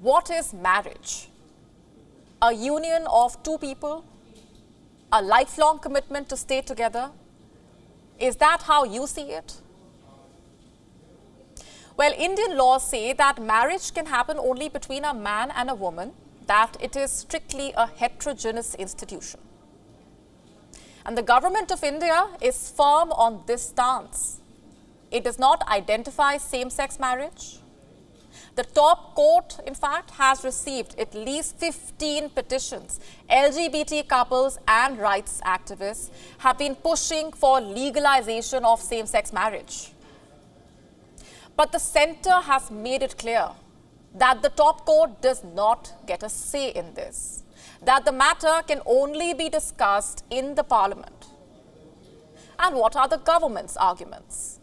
What is marriage? A union of two people? A lifelong commitment to stay together? Is that how you see it? Well, Indian laws say that marriage can happen only between a man and a woman, that it is strictly a heterogeneous institution. And the government of India is firm on this stance. It does not identify same-sex marriage. The top court, in fact, has received at least 15 petitions. LGBT couples and rights activists have been pushing for legalization of same-sex marriage. But the centre has made it clear that the top court does not get a say in this, that the matter can only be discussed in the parliament. And what are the government's arguments?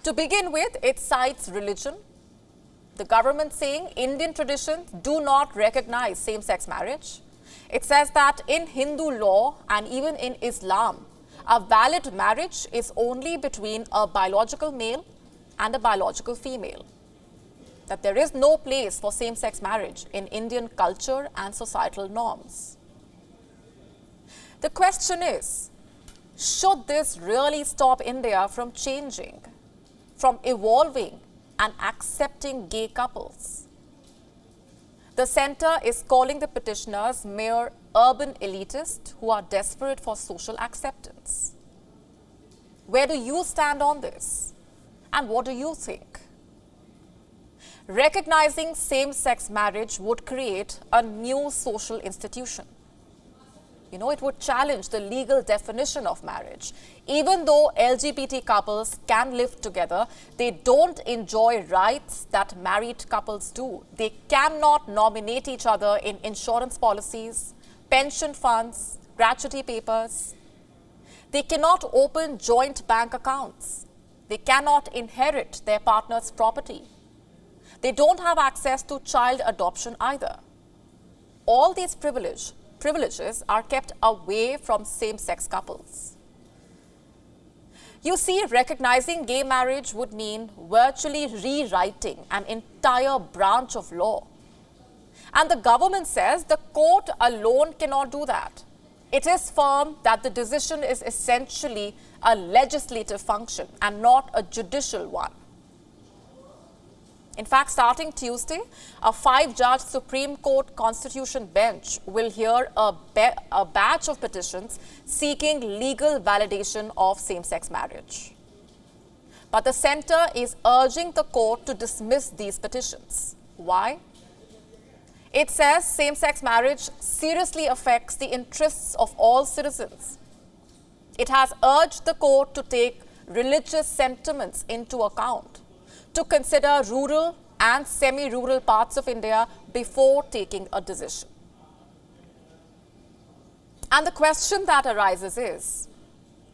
To begin with, it cites religion. The government saying Indian traditions do not recognize same-sex marriage. It says that in Hindu law and even in Islam, a valid marriage is only between a biological male and a biological female. That there is no place for same-sex marriage in Indian culture and societal norms. The question is, should this really stop India from changing, from evolving and accepting gay couples? The centre is calling the petitioners mere urban elitists who are desperate for social acceptance. Where do you stand on this? And what do you think? Recognizing same-sex marriage would create a new social institution. You know, it would challenge the legal definition of marriage. Even though LGBT couples can live together, they don't enjoy rights that married couples do. They cannot nominate each other in insurance policies, pension funds, gratuity papers. They cannot open joint bank accounts. They cannot inherit their partner's property. They don't have access to child adoption either. All these privileges are kept away from same-sex couples. You see, recognizing gay marriage would mean virtually rewriting an entire branch of law. And the government says the court alone cannot do that. It is firm that the decision is essentially a legislative function and not a judicial one. In fact, starting Tuesday, a 5-judge Supreme Court Constitution bench will hear a batch of petitions seeking legal validation of same-sex marriage. But the centre is urging the court to dismiss these petitions. Why? It says same-sex marriage seriously affects the interests of all citizens. It has urged the court to take religious sentiments into account, to consider rural and semi-rural parts of India before taking a decision. And the question that arises is,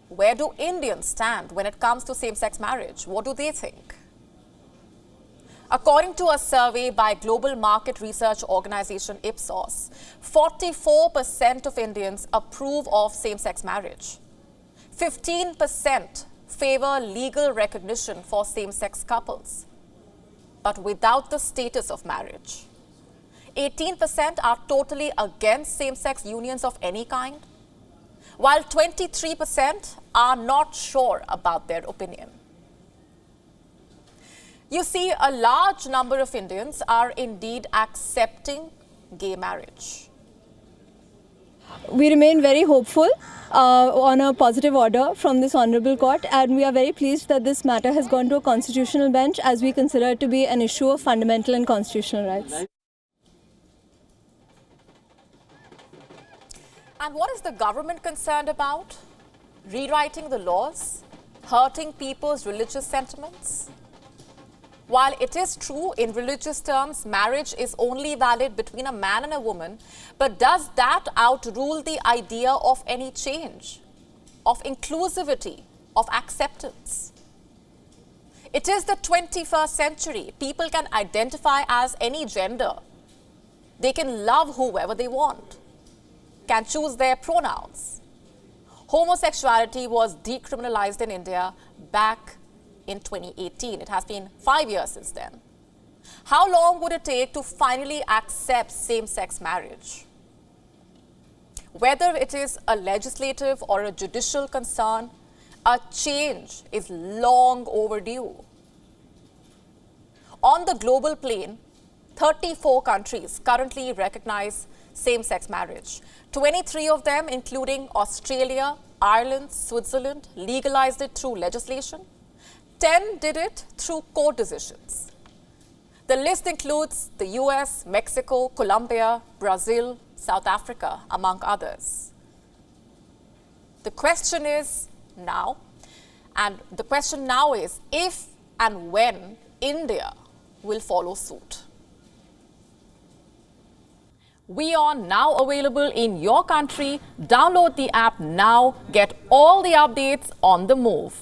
where do Indians stand when it comes to same-sex marriage? What do they think? According to a survey by global market research organization Ipsos, 44% of Indians approve of same-sex marriage. 15% favor legal recognition for same-sex couples, but without the status of marriage. 18% are totally against same-sex unions of any kind, while 23% are not sure about their opinion. You see, a large number of Indians are indeed accepting gay marriage. We remain very hopeful on a positive order from this Honourable Court, and we are very pleased that this matter has gone to a constitutional bench, as we consider it to be an issue of fundamental and constitutional rights. And what is the government concerned about? Rewriting the laws? Hurting people's religious sentiments? While it is true in religious terms, marriage is only valid between a man and a woman, but does that outrule the idea of any change, of inclusivity, of acceptance? It is the 21st century. People can identify as any gender. They can love whoever they want, can choose their pronouns. Homosexuality was decriminalized in India back in 2018. It has been 5 years since then. How long would it take to finally accept same-sex marriage? Whether it is a legislative or a judicial concern, a change is long overdue. On the global plane, 34 countries currently recognize same-sex marriage. 23 of them, including Australia, Ireland, Switzerland, legalized it through legislation. 10 did it through court decisions. The list includes the US, Mexico, Colombia, Brazil, South Africa, among others. The question is now, and the question now is if and when India will follow suit. WION now available in your country. Download the app now. Get all the updates on the move.